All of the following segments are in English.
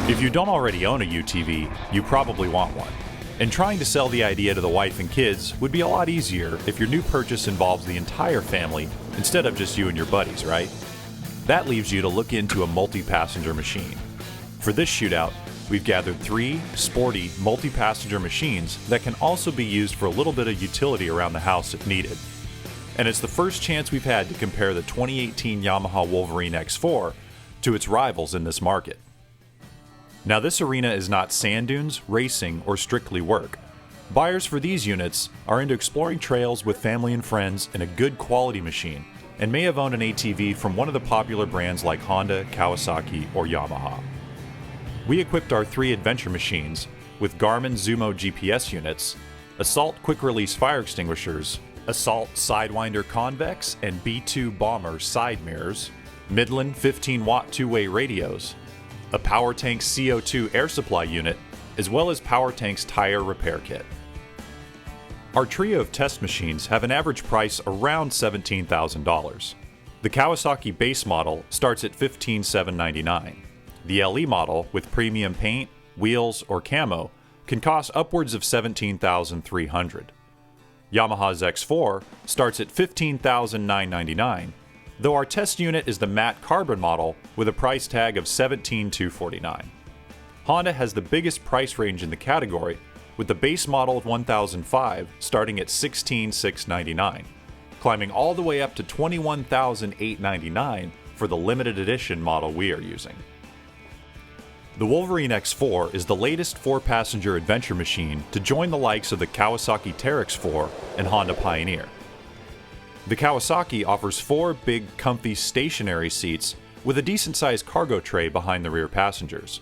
If you don't already own a UTV, you probably want one. And trying to sell the idea to the wife and kids would be a lot easier if your new purchase involves the entire family instead of just you and your buddies, right? That leaves you to look into a multi-passenger machine. For this shootout, we've gathered 3 sporty multi-passenger machines that can also be used for a little bit of utility around the house if needed. And it's the first chance we've had to compare the 2018 Yamaha Wolverine X4 to its rivals in this market. Now, this arena is not sand dunes, racing, or strictly work. Buyers for these units are into exploring trails with family and friends in a good quality machine, and may have owned an ATV from one of the popular brands like Honda, Kawasaki, or Yamaha. We equipped our 3 adventure machines with Garmin Zumo GPS units, Assault quick-release fire extinguishers, Assault Sidewinder Convex and B2 Bomber side mirrors, Midland 15-watt two-way radios, a PowerTank CO2 air supply unit, as well as PowerTank's tire repair kit. Our trio of test machines have an average price around $17,000. The Kawasaki base model starts at $15,799. The LE model with premium paint, wheels, or camo can cost upwards of $17,300. Yamaha's X4 starts at $15,999, though our test unit is the matte carbon model with a price tag of $17,249. Honda has the biggest price range in the category, with the base model of 1005 starting at $16,699, climbing all the way up to $21,899 for the limited edition model we are using. The Wolverine X4 is the latest 4-passenger adventure machine to join the likes of the Kawasaki Teryx 4 and Honda Pioneer. The Kawasaki offers 4 big, comfy, stationary seats with a decent-sized cargo tray behind the rear passengers.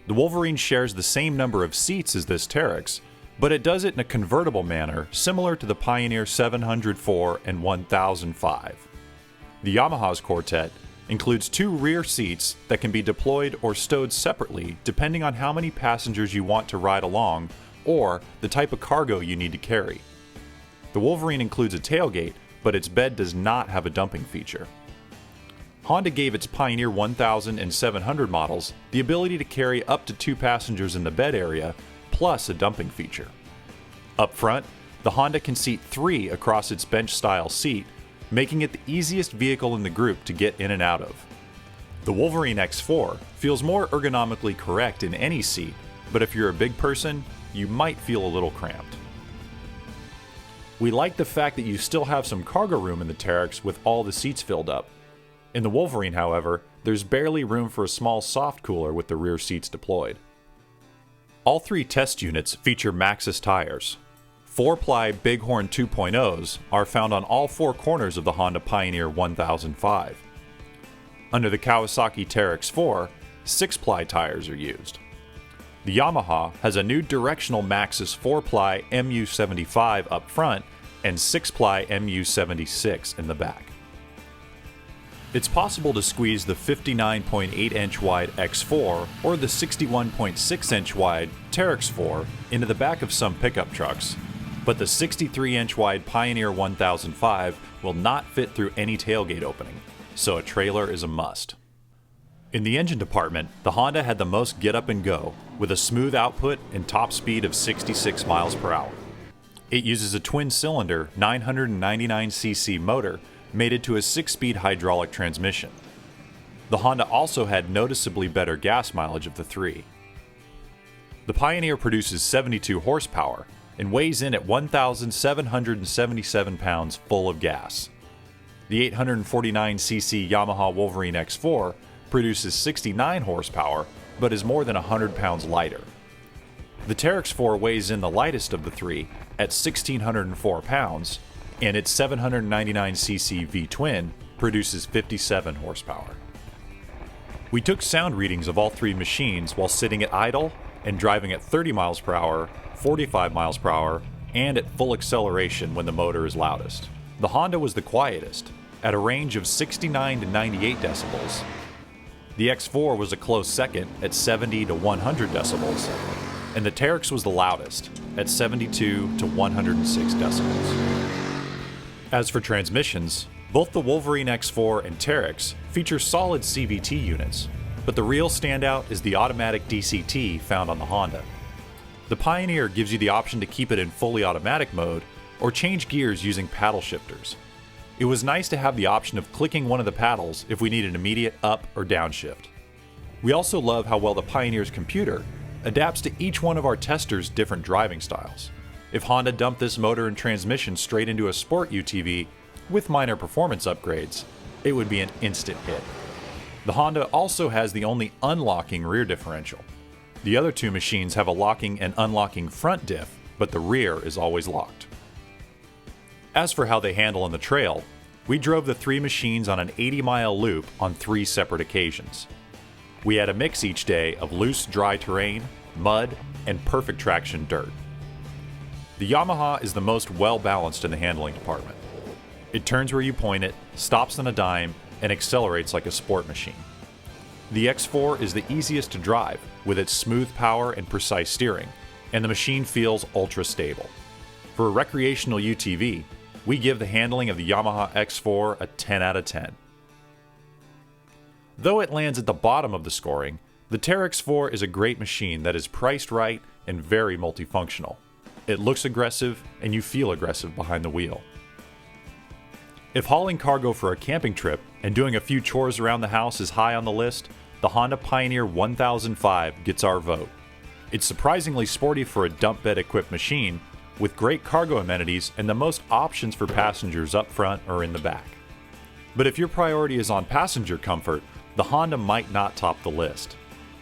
The Wolverine shares the same number of seats as this Teryx, but it does it in a convertible manner similar to the Pioneer 704 and 1005. The Yamaha's Quartet includes 2 rear seats that can be deployed or stowed separately depending on how many passengers you want to ride along or the type of cargo you need to carry. The Wolverine includes a tailgate, but its bed does not have a dumping feature. Honda gave its Pioneer 1000 and 700 models the ability to carry up to 2 passengers in the bed area, plus a dumping feature. Up front, the Honda can seat 3 across its bench-style seat, making it the easiest vehicle in the group to get in and out of. The Wolverine X4 feels more ergonomically correct in any seat, but if you're a big person, you might feel a little cramped. We like the fact that you still have some cargo room in the Teryx with all the seats filled up. In the Wolverine, however, there's barely room for a small soft cooler with the rear seats deployed. All 3 test units feature Maxxis tires. 4-ply Bighorn 2.0s are found on all 4 corners of the Honda Pioneer 1005. Under the Kawasaki Teryx 4, 6-ply tires are used. The Yamaha has a new directional Maxxis 4-ply MU75 up front and 6-ply MU76 in the back. It's possible to squeeze the 59.8-inch wide X4 or the 61.6-inch wide Teryx 4 into the back of some pickup trucks, but the 63-inch wide Pioneer 1005 will not fit through any tailgate opening, so a trailer is a must. In the engine department, the Honda had the most get up and go, with a smooth output and top speed of 66 miles per hour. It uses a twin-cylinder 999cc motor mated to a 6-speed hydraulic transmission. The Honda also had noticeably better gas mileage of the 3. The Pioneer produces 72 horsepower and weighs in at 1,777 pounds full of gas. The 849cc Yamaha Wolverine X4 produces 69 horsepower, but is more than 100 pounds lighter. The Teryx 4 weighs in the lightest of the 3 at 1,604 pounds, and its 799cc V-twin produces 57 horsepower. We took sound readings of all 3 machines while sitting at idle and driving at 30 miles per hour, 45 miles per hour, and at full acceleration when the motor is loudest. The Honda was the quietest, at a range of 69 to 98 decibels. The X4 was a close second at 70 to 100 decibels, and the Teryx was the loudest, at 72 to 106 decibels. As for transmissions, both the Wolverine X4 and Teryx feature solid CVT units, but the real standout is the automatic DCT found on the Honda. The Pioneer gives you the option to keep it in fully automatic mode or change gears using paddle shifters. It was nice to have the option of clicking one of the paddles if we need an immediate up or downshift. We also love how well the Pioneer's computer adapts to each one of our testers' different driving styles. If Honda dumped this motor and transmission straight into a sport UTV with minor performance upgrades, it would be an instant hit. The Honda also has the only unlocking rear differential. The other two machines have a locking and unlocking front diff, but the rear is always locked. As for how they handle on the trail, we drove the three machines on an 80-mile loop on 3 separate occasions. We had a mix each day of loose, dry terrain, mud, and perfect traction dirt. The Yamaha is the most well-balanced in the handling department. It turns where you point it, stops on a dime, and accelerates like a sport machine. The X4 is the easiest to drive with its smooth power and precise steering, and the machine feels ultra stable. For a recreational UTV, we give the handling of the Yamaha X4 a 10 out of 10. Though it lands at the bottom of the scoring, the Teryx 4 is a great machine that is priced right and very multifunctional. It looks aggressive, and you feel aggressive behind the wheel. If hauling cargo for a camping trip and doing a few chores around the house is high on the list, the Honda Pioneer 1005 gets our vote. It's surprisingly sporty for a dump bed equipped machine, with great cargo amenities and the most options for passengers up front or in the back. But if your priority is on passenger comfort, the Honda might not top the list.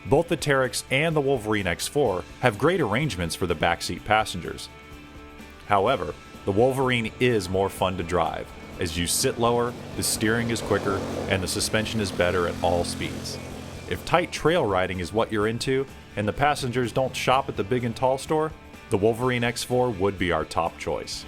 Both the Teryx and the Wolverine X4 have great arrangements for the backseat passengers. However, the Wolverine is more fun to drive. As you sit lower, the steering is quicker, and the suspension is better at all speeds. If tight trail riding is what you're into, and the passengers don't shop at the big and tall store, the Wolverine X4 would be our top choice.